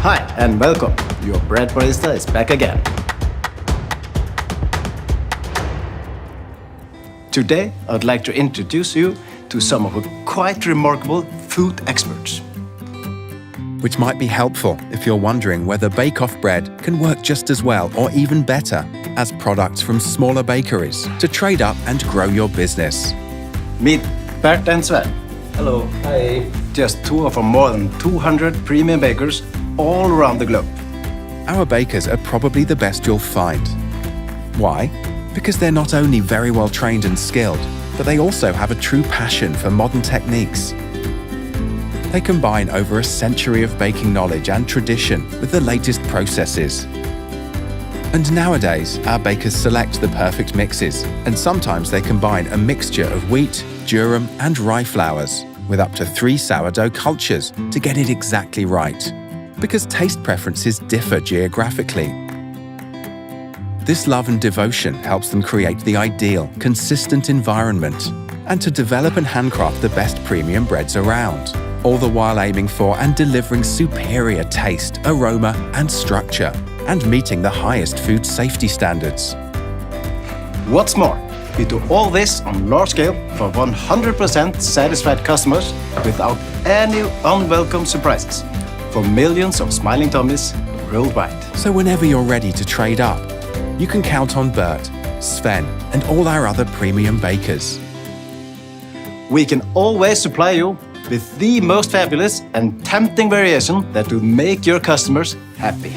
Hi and welcome. Your bread barista is back again. Today, I'd like to introduce you to some of our quite remarkable food experts. Which might be helpful if you're wondering whether bake-off bread can work just as well or even better as products from smaller bakeries to trade up and grow your business. Meet Bert and Sven. Hello. Hi. Just two of our more than 200 premium bakers all around the globe. Our bakers are probably the best you'll find. Why? Because they're not only very well trained and skilled, but they also have a true passion for modern techniques. They combine over a century of baking knowledge and tradition with the latest processes. And nowadays, our bakers select the perfect mixes, and sometimes they combine a mixture of wheat, durum, and rye flours with up to 3 sourdough cultures to get it exactly right. Because taste preferences differ geographically. This love and devotion helps them create the ideal, consistent environment and to develop and handcraft the best premium breads around, all the while aiming for and delivering superior taste, aroma and structure, and meeting the highest food safety standards. What's more, we do all this on large scale for 100% satisfied customers without any unwelcome surprises, for millions of smiling tummies worldwide. So whenever you're ready to trade up, you can count on Bert, Sven, and all our other premium bakers. We can always supply you with the most fabulous and tempting variation that will make your customers happy.